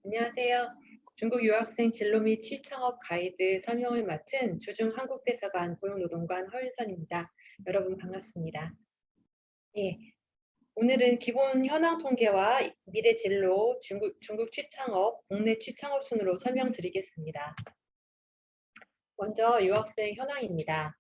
안녕하세요. 중국 유학생 진로 및 취창업 가이드 설명을 맡은 주중 한국대사관 고용노동관 허윤선입니다. 여러분 반갑습니다. 예, 오늘은 기본 현황 통계와 미래 진로, 중국 취창업, 국내 취창업 순으로 설명드리겠습니다. 먼저 유학생 현황입니다.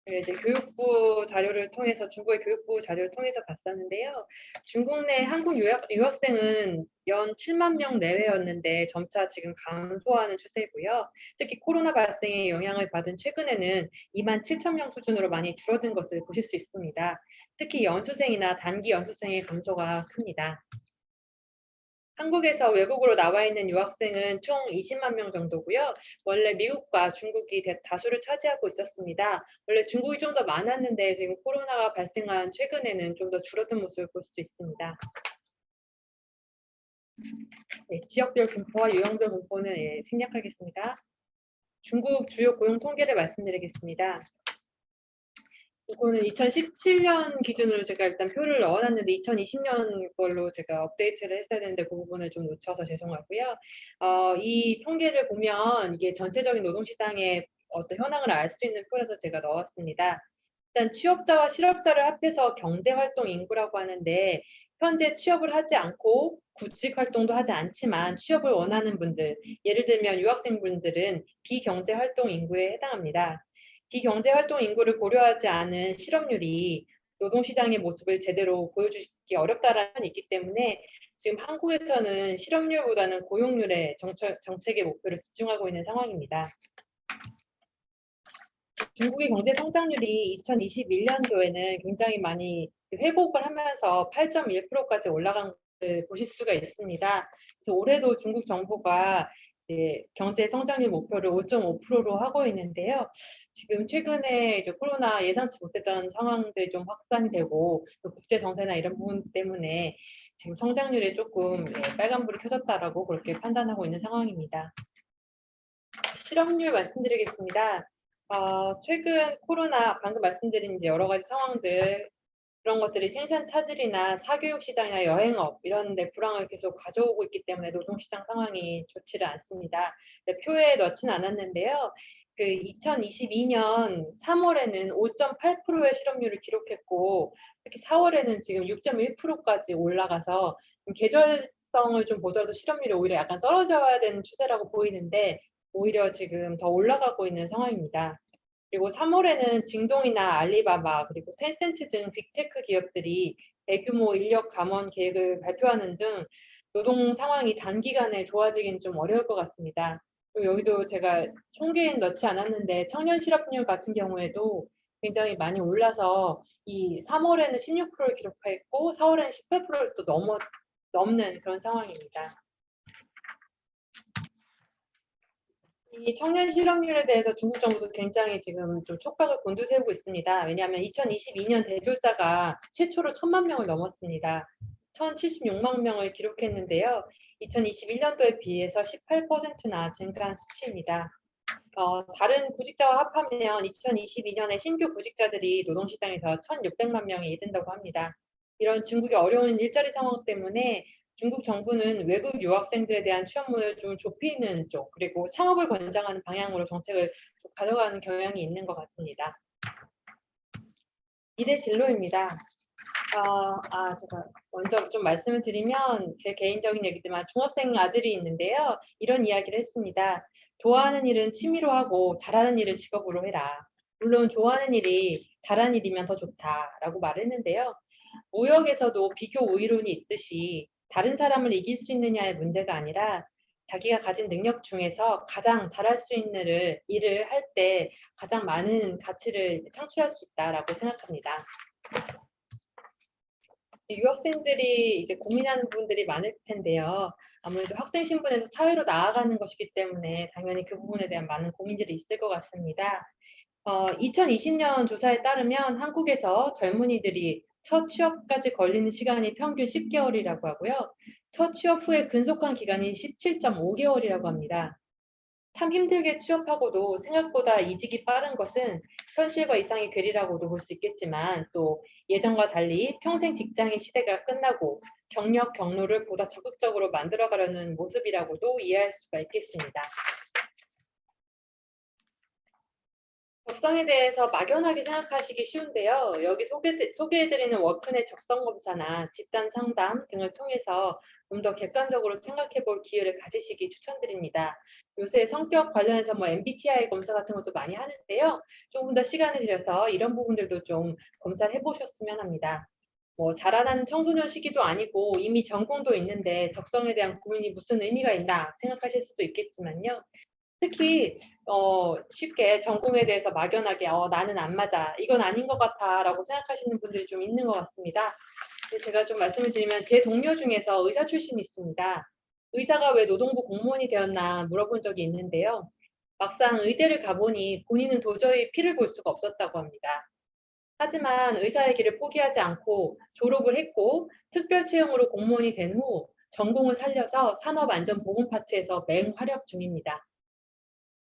이제 교육부 자료를 통해서 중국의 교육부 자료를 통해서 봤었는데요. 중국 내 한국 유학생은 연 7만 명 내외였는데 점차 지금 감소하는 추세고요. 특히 코로나 발생의 영향을 받은 최근에는 2만 7천 명 수준으로 많이 줄어든 것을 보실 수 있습니다. 특히 연수생이나 단기 연수생의 감소가 큽니다. 한국에서 외국으로 나와 있는 유학생은 총 20만 명 정도고요. 원래 미국과 중국이 다수를 차지하고 있었습니다. 원래 중국이 좀 더 많았는데 지금 코로나가 발생한 최근에는 좀 더 줄어든 모습을 볼 수 있습니다. 네, 지역별 분포와 유형별 분포는 생략하겠습니다. 중국 주요 고용 통계를 말씀드리겠습니다. 이거는 2017년 기준으로 제가 일단 표를 넣어놨는데 2020년 걸로 제가 업데이트를 했어야 되는데 그 부분을 좀 놓쳐서 죄송하고요. 이 통계를 보면 이게 전체적인 노동시장의 어떤 현황을 알 수 있는 표라서 제가 넣었습니다. 일단 취업자와 실업자를 합해서 경제활동 인구라고 하는데 현재 취업을 하지 않고 구직 활동도 하지 않지만 취업을 원하는 분들, 예를 들면 유학생분들은 비경제활동 인구에 해당합니다. 비경제활동 인구를 고려하지 않은 실업률이 노동시장의 모습을 제대로 보여주기 어렵다라는 면이 있기 때문에 지금 한국에서는 실업률보다는 고용률에 정책의 목표를 집중하고 있는 상황입니다. 중국의 경제 성장률이 2021년도에는 굉장히 많이 회복을 하면서 8.1%까지 올라간 것을 보실 수가 있습니다. 그래서 올해도 중국 정부가 경제 성장률 목표를 5.5%로 하고 있는데요. 지금 최근에 이제 코로나 예상치 못했던 상황들이 좀 확산되고 국제 정세나 이런 부분 때문에 지금 성장률에 조금 빨간불이 켜졌다라고 그렇게 판단하고 있는 상황입니다. 실업률 말씀드리겠습니다. 최근 코로나 방금 말씀드린 이제 여러 가지 상황들 그런 것들이 생산 차질이나 사교육 시장이나 여행업 이런 데 불황을 계속 가져오고 있기 때문에 노동 시장 상황이 좋지를 않습니다. 네, 표에 넣지는 않았는데요. 그 2022년 3월에는 5.8%의 실업률을 기록했고 특히 4월에는 지금 6.1%까지 올라가서 계절성을 좀 보더라도 실업률이 오히려 약간 떨어져야 되는 추세라고 보이는데 오히려 지금 더 올라가고 있는 상황입니다. 그리고 3월에는 징동이나 알리바바 그리고 텐센트 등 빅테크 기업들이 대규모 인력 감원 계획을 발표하는 등 노동 상황이 단기간에 좋아지긴 좀 어려울 것 같습니다. 그리고 여기도 제가 통계엔 넣지 않았는데 청년 실업률 같은 경우에도 굉장히 많이 올라서 이 3월에는 16%를 기록했고 4월에는 18%를 또 넘는 그런 상황입니다. 이 청년 실업률에 대해서 중국 정부도 굉장히 지금 좀 촉각을 곤두세우고 있습니다. 왜냐하면 2022년 대졸자가 최초로 1,000만 명을 넘었습니다. 1,076만 명을 기록했는데요. 2021년도에 비해서 18%나 증가한 수치입니다. 다른 구직자와 합하면 2022년에 신규 구직자들이 노동시장에서 1,600만 명에 이른다고 합니다. 이런 중국의 어려운 일자리 상황 때문에 중국 정부는 외국 유학생들에 대한 취업문을 좀 좁히는 쪽, 그리고 창업을 권장하는 방향으로 정책을 좀 가져가는 경향이 있는 것 같습니다. 미래 진로입니다. 제가 먼저 좀 말씀을 드리면 제 개인적인 얘기지만 중학생 아들이 있는데요. 이런 이야기를 했습니다. 좋아하는 일은 취미로 하고 잘하는 일은 직업으로 해라. 물론 좋아하는 일이 잘하는 일이면 더 좋다라고 말했는데요. 무역에서도 비교 우위론이 있듯이 다른 사람을 이길 수 있느냐의 문제가 아니라 자기가 가진 능력 중에서 가장 잘할 수 있는 일을 할 때 가장 많은 가치를 창출할 수 있다라고 생각합니다. 유학생들이 이제 고민하는 부분들이 많을 텐데요. 아무래도 학생 신분에서 사회로 나아가는 것이기 때문에 당연히 그 부분에 대한 많은 고민들이 있을 것 같습니다. 2020년 조사에 따르면 한국에서 젊은이들이 첫 취업까지 걸리는 시간이 평균 10개월이라고 하고요. 첫 취업 후에 근속한 기간이 17.5개월이라고 합니다. 참 힘들게 취업하고도 생각보다 이직이 빠른 것은 현실과 이상의 괴리라고도 볼 수 있겠지만 또 예전과 달리 평생 직장의 시대가 끝나고 경력, 경로를 보다 적극적으로 만들어가려는 모습이라고도 이해할 수가 있겠습니다. 적성에 대해서 막연하게 생각하시기 쉬운데요. 여기 소개해드리는 워크넷 적성 검사나 집단 상담 등을 통해서 좀 더 객관적으로 생각해 볼 기회를 가지시기 추천드립니다. 요새 성격 관련해서 뭐 MBTI 검사 같은 것도 많이 하는데요. 조금 더 시간을 들여서 이런 부분들도 좀 검사를 해보셨으면 합니다. 뭐 자라나는 청소년 시기도 아니고 이미 전공도 있는데 적성에 대한 고민이 무슨 의미가 있나 생각하실 수도 있겠지만요. 특히 쉽게 전공에 대해서 막연하게 나는 안 맞아. 이건 아닌 것 같아.'라고 생각하시는 분들이 좀 있는 것 같습니다. 근데 제가 좀 말씀을 드리면 제 동료 중에서 의사 출신이 있습니다. 의사가 왜 노동부 공무원이 되었나 물어본 적이 있는데요. 막상 의대를 가 보니 본인은 도저히 피를 볼 수가 없었다고 합니다. 하지만 의사의 길을 포기하지 않고 졸업을 했고 특별 채용으로 공무원이 된 후 전공을 살려서 산업안전보건 파트에서 맹활약 중입니다.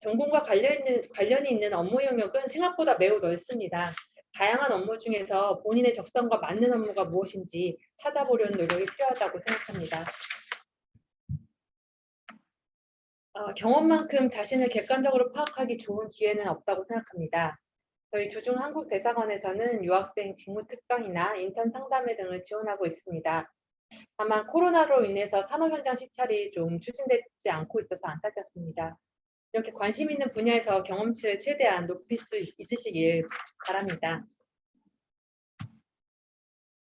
전공과 관련이 있는 업무 영역은 생각보다 매우 넓습니다. 다양한 업무 중에서 본인의 적성과 맞는 업무가 무엇인지 찾아보려는 노력이 필요하다고 생각합니다. 경험만큼 자신을 객관적으로 파악하기 좋은 기회는 없다고 생각합니다. 저희 주중 한국대사관에서는 유학생 직무 특강이나 인턴 상담회 등을 지원하고 있습니다. 다만 코로나로 인해서 산업 현장 시찰이 좀 추진되지 않고 있어서 안타깝습니다. 이렇게 관심 있는 분야에서 경험치를 최대한 높일 수 있으시길 바랍니다.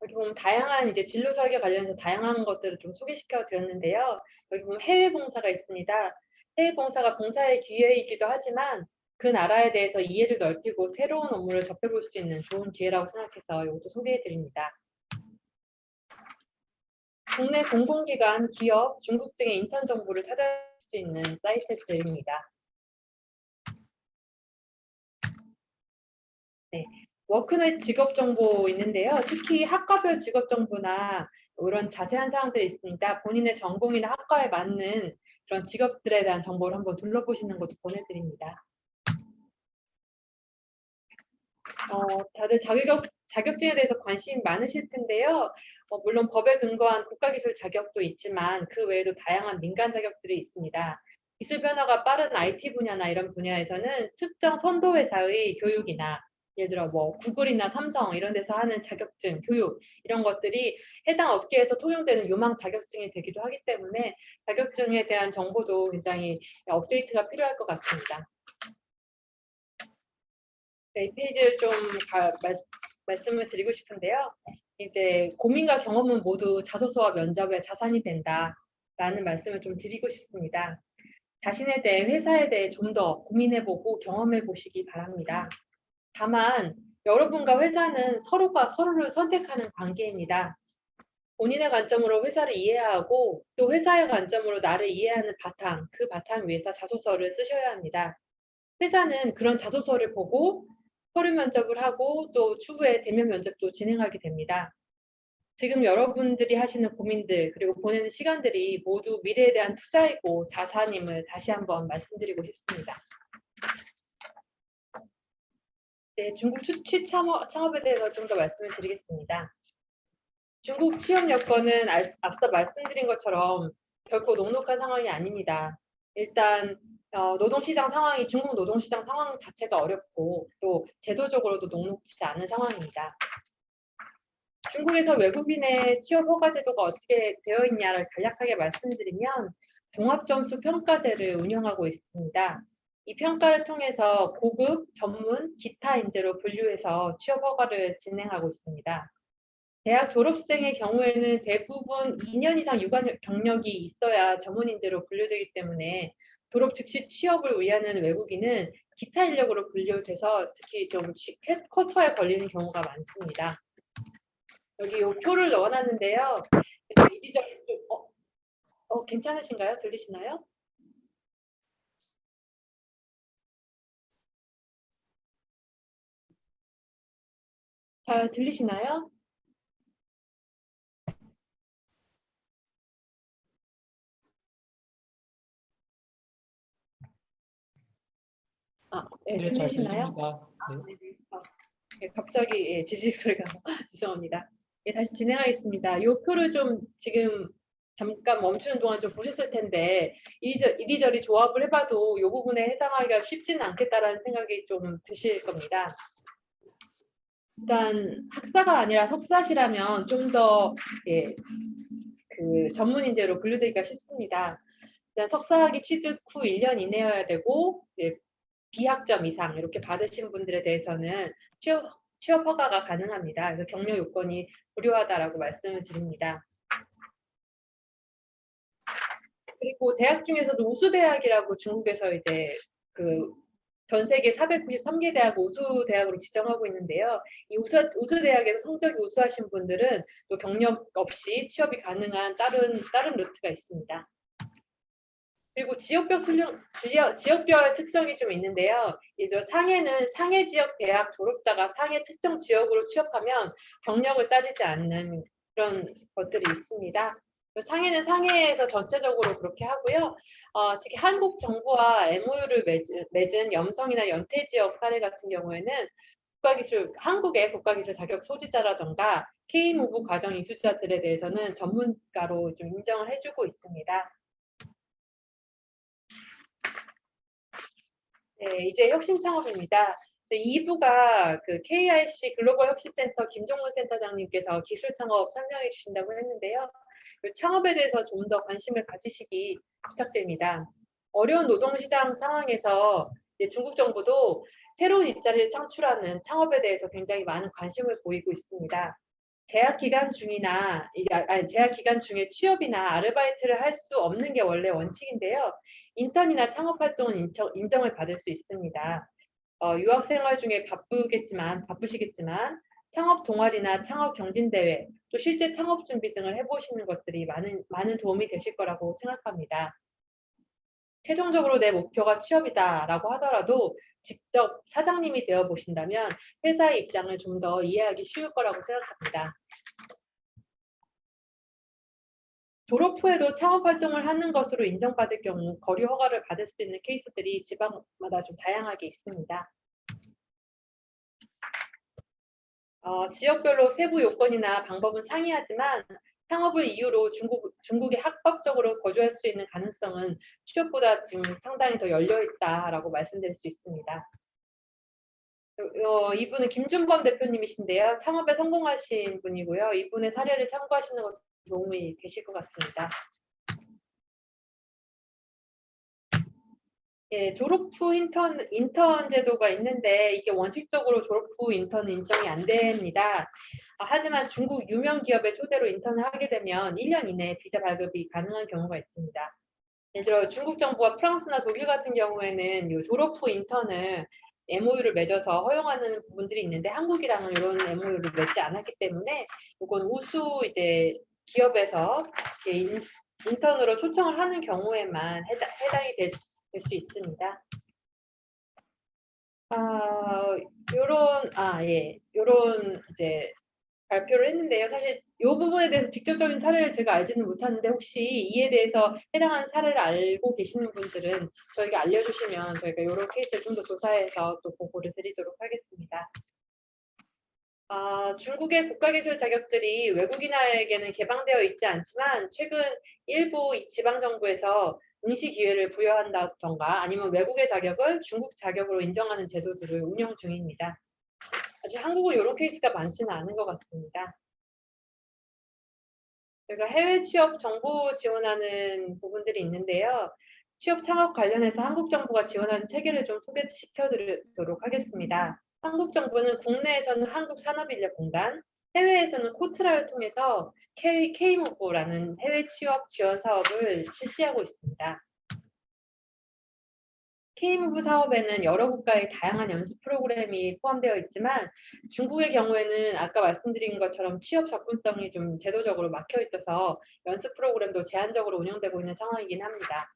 여기 보면 다양한 이제 진로 설계 관련해서 다양한 것들을 좀 소개시켜 드렸는데요. 여기 보면 해외 봉사가 있습니다. 해외 봉사가 봉사의 기회이기도 하지만 그 나라에 대해서 이해를 넓히고 새로운 업무를 접해볼 수 있는 좋은 기회라고 생각해서 이것도 소개해 드립니다. 국내 공공기관, 기업, 중국 등의 인턴 정보를 찾을 수 있는 사이트들입니다. 네. 워크넷 직업 정보 있는데요. 특히 학과별 직업 정보나 이런 자세한 사항들이 있습니다. 본인의 전공이나 학과에 맞는 그런 직업들에 대한 정보를 한번 둘러보시는 것도 권해드립니다. 다들 자격증에 대해서 관심이 많으실 텐데요. 물론 법에 근거한 국가기술 자격도 있지만 그 외에도 다양한 민간 자격들이 있습니다. 기술 변화가 빠른 IT 분야나 이런 분야에서는 특정 선도 회사의 교육이나 예를 들어 뭐 구글이나 삼성 이런 데서 하는 자격증, 교육 이런 것들이 해당 업계에서 통용되는 요망 자격증이 되기도 하기 때문에 자격증에 대한 정보도 굉장히 업데이트가 필요할 것 같습니다. 네, 이 페이지를 좀 말씀을 드리고 싶은데요. 이제 고민과 경험은 모두 자소서와 면접의 자산이 된다라는 말씀을 좀 드리고 싶습니다. 자신에 대해 회사에 대해 좀 더 고민해보고 경험해보시기 바랍니다. 다만 여러분과 회사는 서로가 서로를 선택하는 관계입니다. 본인의 관점으로 회사를 이해하고 또 회사의 관점으로 나를 이해하는 바탕, 그 바탕 위에서 자소서를 쓰셔야 합니다. 회사는 그런 자소서를 보고 서류 면접을 하고 또 추후에 대면 면접도 진행하게 됩니다. 지금 여러분들이 하시는 고민들 그리고 보내는 시간들이 모두 미래에 대한 투자이고 자산임을 다시 한번 말씀드리고 싶습니다. 네, 중국 창업에 대해서 좀 더 말씀을 드리겠습니다. 중국 취업 여건은 앞서 말씀드린 것처럼 결코 녹록한 상황이 아닙니다. 일단 노동시장 상황이 중국 노동시장 상황 자체가 어렵고 또 제도적으로도 녹록지 않은 상황입니다. 중국에서 외국인의 취업 허가 제도가 어떻게 되어 있냐를 간략하게 말씀드리면 종합점수 평가제를 운영하고 있습니다. 이 평가를 통해서 고급, 전문, 기타 인재로 분류해서 취업 허가를 진행하고 있습니다. 대학 졸업생의 경우에는 대부분 2년 이상 유관 경력이 있어야 전문 인재로 분류되기 때문에 졸업 즉시 취업을 위하는 외국인은 기타 인력으로 분류돼서 특히 좀 쿼터에 걸리는 경우가 많습니다. 여기 요 표를 넣어놨는데요. 괜찮으신가요? 들리시나요? 잘 들리시나요? 네, 네, 잘 들리시나요? 들립니다. 네. 네네. 갑자기 지직 소리가 죄송합니다. 예, 다시 진행하겠습니다. 이 표를 좀 지금 잠깐 멈추는 동안 좀 보셨을 텐데 이리저리 조합을 해봐도 이 부분에 해당하기가 쉽지는 않겠다라는 생각이 좀 드실 겁니다. 일단 학사가 아니라 석사시라면 좀 더 예, 그 전문인대로 분류되기가 쉽습니다. 일단 석사학위 취득 후 1년 이내여야 되고 예, B학점 이상 이렇게 받으신 분들에 대해서는 취업 허가가 가능합니다. 그래서 경력 요건이 불요하다라고 말씀을 드립니다. 그리고 대학 중에서도 우수 대학이라고 중국에서 이제 그 전 세계 493개 대학 우수 대학으로 지정하고 있는데요. 이 우수 대학에서 성적이 우수하신 분들은 또 경력 없이 취업이 가능한 다른 루트가 있습니다. 그리고 지역별 특성이 좀 있는데요. 상해는 상해 지역 대학 졸업자가 상해 특정 지역으로 취업하면 경력을 따지지 않는 그런 것들이 있습니다. 상해는 상해에서 전체적으로 그렇게 하고요. 특히 한국 정부와 MOU를 맺은 염성이나 연태 지역 사례 같은 경우에는 한국의 국가기술 자격 소지자라던가 K무브 과정 이수자들에 대해서는 전문가로 좀 인정을 해주고 있습니다. 네, 이제 혁신 창업입니다. 2부가 그 KRC 글로벌 혁신센터 김종문 센터장님께서 기술 창업 설명해 주신다고 했는데요. 그 창업에 대해서 좀 더 관심을 가지시기 부탁드립니다. 어려운 노동시장 상황에서 중국 정부도 새로운 일자리를 창출하는 창업에 대해서 굉장히 많은 관심을 보이고 있습니다. 재학 기간 중에 취업이나 아르바이트를 할 수 없는 게 원래 원칙인데요. 인턴이나 창업 활동은 인정을 받을 수 있습니다. 유학 생활 중에 바쁘시겠지만 창업 동아리나 창업 경진대회, 또 실제 창업 준비 등을 해보시는 것들이 많은 도움이 되실 거라고 생각합니다. 최종적으로 내 목표가 취업이다라고 하더라도 직접 사장님이 되어 보신다면 회사의 입장을 좀 더 이해하기 쉬울 거라고 생각합니다. 졸업 후에도 창업 활동을 하는 것으로 인정받을 경우 거리 허가를 받을 수 있는 케이스들이 지방마다 좀 다양하게 있습니다. 지역별로 세부 요건이나 방법은 상이하지만 창업을 이유로 중국에 합법적으로 거주할 수 있는 가능성은 취업보다 지금 상당히 더 열려 있다라고 말씀드릴 수 있습니다. 이분은 김준범 대표님이신데요. 창업에 성공하신 분이고요. 이분의 사례를 참고하시는 것도 도움이 되실 것 같습니다. 예, 졸업 후 인턴 제도가 있는데 이게 원칙적으로 졸업 후 인턴은 인정이 안 됩니다. 하지만 중국 유명 기업의 초대로 인턴을 하게 되면 1년 이내에 비자 발급이 가능한 경우가 있습니다. 예를 들어 중국 정부와 프랑스나 독일 같은 경우에는 요 졸업 후 인턴을 MOU를 맺어서 허용하는 부분들이 있는데 한국이랑은 이런 MOU를 맺지 않았기 때문에 이건 우수 이제 기업에서 인턴으로 초청을 하는 경우에만 해당이 될 수 있습니다. 요런 이제 발표를 했는데요. 사실 이 부분에 대해서 직접적인 사례를 제가 알지는 못하는데 혹시 이에 대해서 해당하는 사례를 알고 계시는 분들은 저에게 알려주시면 저희가 이런 케이스를 좀 더 조사해서 또 보고를 드리도록 하겠습니다. 중국의 국가기술 자격들이 외국인에게는 개방되어 있지 않지만 최근 일부 지방정부에서 응시 기회를 부여한다던가 아니면 외국의 자격을 중국 자격으로 인정하는 제도들을 운영 중입니다. 아직 한국은 이런 케이스가 많지는 않은 것 같습니다. 저희가 해외 취업 정보 지원하는 부분들이 있는데요. 취업 창업 관련해서 한국 정부가 지원하는 체계를 좀 소개시켜 드리도록 하겠습니다. 한국 정부는 국내에서는 한국산업인력공단, 해외에서는 코트라를 통해서 K무브라는 해외 취업 지원 사업을 실시하고 있습니다. K무브 사업에는 여러 국가의 다양한 연수 프로그램이 포함되어 있지만 중국의 경우에는 아까 말씀드린 것처럼 취업 접근성이 좀 제도적으로 막혀 있어서 연수 프로그램도 제한적으로 운영되고 있는 상황이긴 합니다.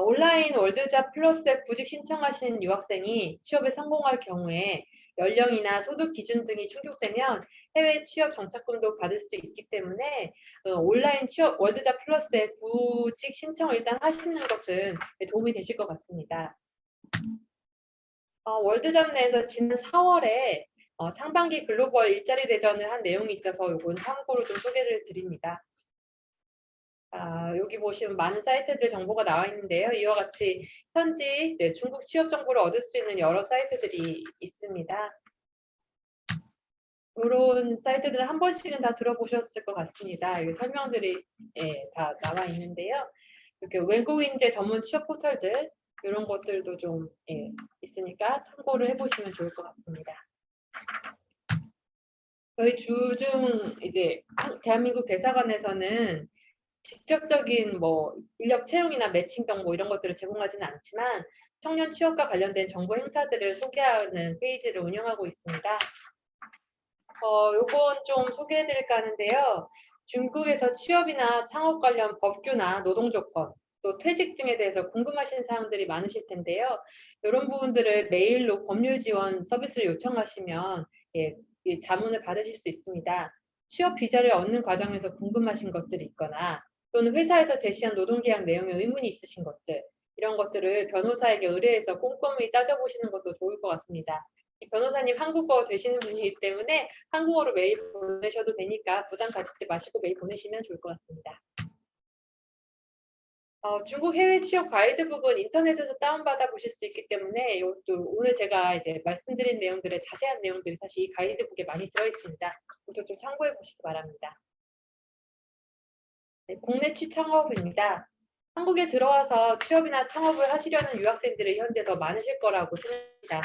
온라인 월드잡 플러스에 구직 신청하신 유학생이 취업에 성공할 경우에 연령이나 소득 기준 등이 충족되면 해외 취업 정착금도 받을 수 있기 때문에 온라인 취업 월드잡 플러스에 구직 신청을 일단 하시는 것은 도움이 되실 것 같습니다. 월드잡 내에서 지난 4월에 상반기 글로벌 일자리 대전을 한 내용이 있어서 요건 참고로 좀 소개를 드립니다. 여기 보시면 많은 사이트들 정보가 나와 있는데요. 이와 같이 현지 중국 취업 정보를 얻을 수 있는 여러 사이트들이 있습니다. 요런 사이트들은 한 번씩은 다 들어보셨을 것 같습니다. 여기 설명들이 다 나와 있는데요. 이렇게 외국인재 전문 취업 포털들 요런 것들도 좀 있으니까 참고를 해 보시면 좋을 것 같습니다. 저희 주중 이제 대한민국 대사관에서는 직접적인 뭐 인력 채용이나 매칭 정보 이런 것들을 제공하지는 않지만 청년 취업과 관련된 정보 행사들을 소개하는 페이지를 운영하고 있습니다. 요건 좀 소개해 드릴까 하는데요. 중국에서 취업이나 창업 관련 법규나 노동 조건, 또 퇴직 등에 대해서 궁금하신 사항들이 많으실 텐데요. 요런 부분들을 메일로 법률 지원 서비스를 요청하시면 이 자문을 받으실 수 있습니다. 취업 비자를 얻는 과정에서 궁금하신 것들이 있거나 또는 회사에서 제시한 노동계약 내용에 의문이 있으신 것들, 이런 것들을 변호사에게 의뢰해서 꼼꼼히 따져보시는 것도 좋을 것 같습니다. 이 변호사님 한국어 되시는 분이기 때문에 한국어로 메일 보내셔도 되니까 부담 가지지 마시고 메일 보내시면 좋을 것 같습니다. 중국 해외 취업 가이드북은 인터넷에서 다운받아 보실 수 있기 때문에 이것도 오늘 제가 이제 말씀드린 내용들의 자세한 내용들이 사실 이 가이드북에 많이 들어 있습니다. 이것도 좀 참고해 보시기 바랍니다. 네, 국내 취창업입니다. 한국에 들어와서 취업이나 창업을 하시려는 유학생들이 현재 더 많으실 거라고 생각합니다.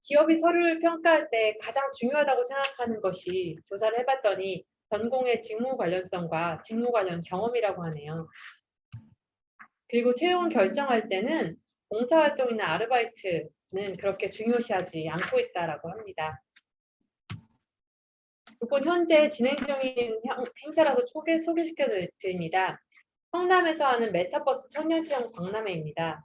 기업이 서류를 평가할 때 가장 중요하다고 생각하는 것이 조사를 해봤더니 전공의 직무 관련성과 직무 관련 경험이라고 하네요. 그리고 채용을 결정할 때는 봉사활동이나 아르바이트는 그렇게 중요시하지 않고 있다라고 합니다. 이건 현재 진행 중인 행사라서 소개시켜 드립니다. 성남에서 하는 메타버스 청년체험 박람회입니다.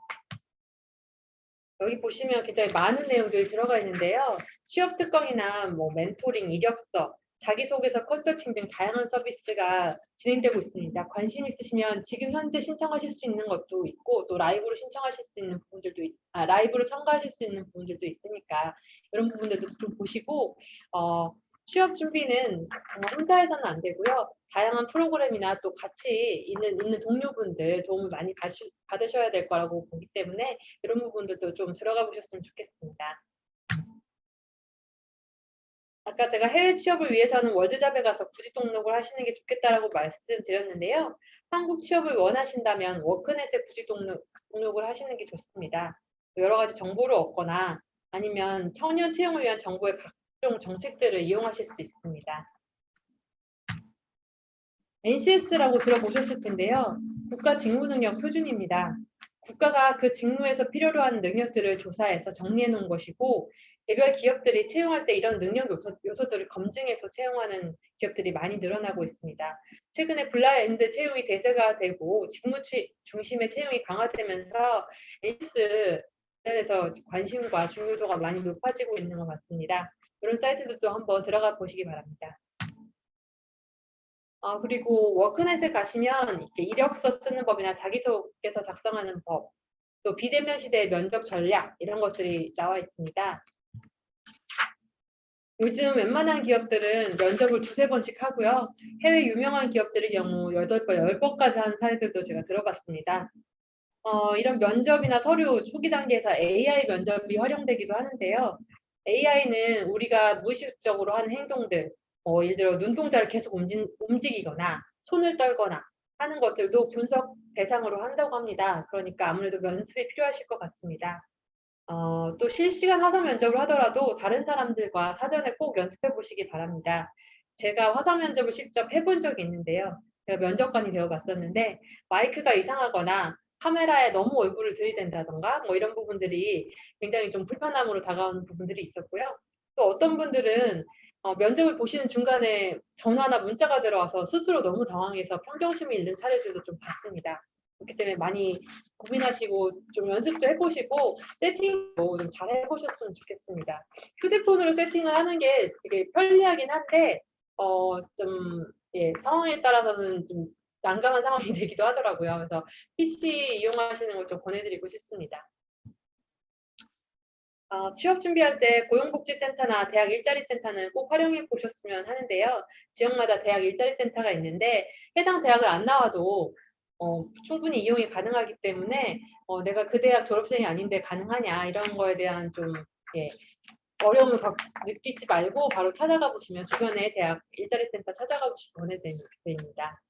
여기 보시면 굉장히 많은 내용들이 들어가 있는데요. 취업 특강이나 뭐 멘토링, 이력서, 자기소개서 컨설팅 등 다양한 서비스가 진행되고 있습니다. 관심 있으시면 지금 현재 신청하실 수 있는 것도 있고 또 라이브로 신청하실 수 있는 부분들도 라이브로 참가하실 수 있는 부분들도 있으니까 이런 부분들도 좀 보시고 취업 준비는 정말 혼자 해서는 안 되고요. 다양한 프로그램이나 또 같이 있는 동료분들 도움을 많이 받으셔야 될 거라고 보기 때문에 이런 부분들도 좀 들어가 보셨으면 좋겠습니다. 아까 제가 해외 취업을 위해서는 월드잡에 가서 구직 등록을 하시는 게 좋겠다라고 말씀드렸는데요. 한국 취업을 원하신다면 워크넷에 구직 등록을 하시는 게 좋습니다. 여러 가지 정보를 얻거나 아니면 청년 채용을 위한 정부의 각종 정책들을 이용하실 수 있습니다. NCS라고 들어보셨을 텐데요. 국가 직무능력 표준입니다. 국가가 그 직무에서 필요로 하는 능력들을 조사해서 정리해 놓은 것이고 개별 기업들이 채용할 때 이런 능력 요소들을 검증해서 채용하는 기업들이 많이 늘어나고 있습니다. 최근에 블라인드 채용이 대세가 되고 직무 중심의 채용이 강화되면서 NCS에 대해서 관심과 중요도가 많이 높아지고 있는 것 같습니다. 이런 사이트들도 한번 들어가 보시기 바랍니다. 그리고 워크넷에 가시면 이렇게 이력서 쓰는 법이나 자기소개서 작성하는 법, 또 비대면 시대의 면접 전략 이런 것들이 나와 있습니다. 요즘 웬만한 기업들은 면접을 두세 번씩 하고요. 해외 유명한 기업들의 경우 8번, 10번까지 하는 사례들도 제가 들어봤습니다. 이런 면접이나 서류 초기 단계에서 AI 면접이 활용되기도 하는데요. AI는 우리가 무의식적으로 하는 행동들, 예를 들어 눈동자를 계속 움직이거나 손을 떨거나 하는 것들도 분석 대상으로 한다고 합니다. 그러니까 아무래도 연습이 필요하실 것 같습니다. 또 실시간 화상 면접을 하더라도 다른 사람들과 사전에 꼭 연습해 보시기 바랍니다. 제가 화상 면접을 직접 해본 적이 있는데요. 제가 면접관이 되어 봤었는데 마이크가 이상하거나 카메라에 너무 얼굴을 들이댄다든가 뭐 이런 부분들이 굉장히 좀 불편함으로 다가오는 부분들이 있었고요. 또 어떤 분들은 면접을 보시는 중간에 전화나 문자가 들어와서 스스로 너무 당황해서 평정심을 잃는 사례들도 좀 봤습니다. 그렇기 때문에 많이 고민하시고 좀 연습도 해 보시고 세팅도 좀 잘 해 보셨으면 좋겠습니다. 휴대폰으로 세팅을 하는 게 되게 편리하긴 한데 좀 상황에 따라서는 좀 난감한 상황이 되기도 하더라고요. 그래서 PC 이용하시는 걸 좀 권해 드리고 싶습니다. 취업 준비할 때 고용복지센터나 대학 일자리센터는 꼭 활용해 보셨으면 하는데요. 지역마다 대학 일자리센터가 있는데 해당 대학을 안 나와도 충분히 이용이 가능하기 때문에 내가 그 대학 졸업생이 아닌데 가능하냐 이런 거에 대한 좀 예, 어려움을 느끼지 말고 바로 찾아가 보시면 주변의 대학 일자리센터 찾아가 보시면 권해드립니다.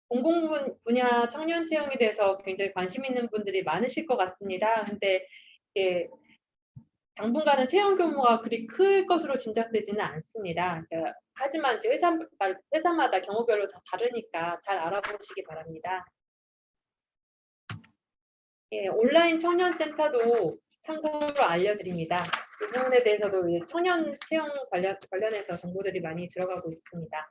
공공 분야 청년 채용에 대해서 굉장히 관심 있는 분들이 많으실 것 같습니다. 근데 예, 당분간은 채용 규모가 그리 클 것으로 짐작되지는 않습니다. 하지만 이제 회사마다 경우별로 다 다르니까 잘 알아보시기 바랍니다. 예, 온라인 청년 센터도 참고로 알려드립니다. 이 부분에 대해서도 이제 청년 채용 관련해서 정보들이 많이 들어가고 있습니다.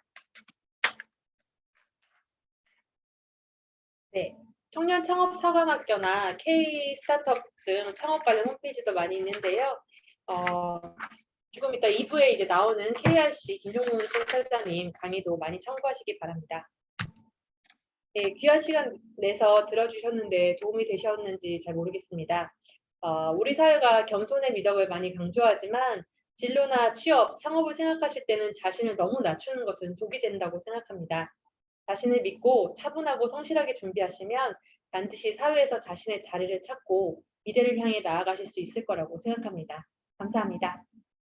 네, 청년 창업 사관학교나 K 스타트업 등 창업 관련 홈페이지도 많이 있는데요. 조금 이따 2부에 이제 나오는 KRC 김종문 센터장님 강의도 많이 참고하시기 바랍니다. 네, 귀한 시간 내서 들어주셨는데 도움이 되셨는지 잘 모르겠습니다. 우리 사회가 겸손의 미덕을 많이 강조하지만 진로나 취업, 창업을 생각하실 때는 자신을 너무 낮추는 것은 독이 된다고 생각합니다. 자신을 믿고 차분하고 성실하게 준비하시면 반드시 사회에서 자신의 자리를 찾고 미래를 향해 나아가실 수 있을 거라고 생각합니다. 감사합니다.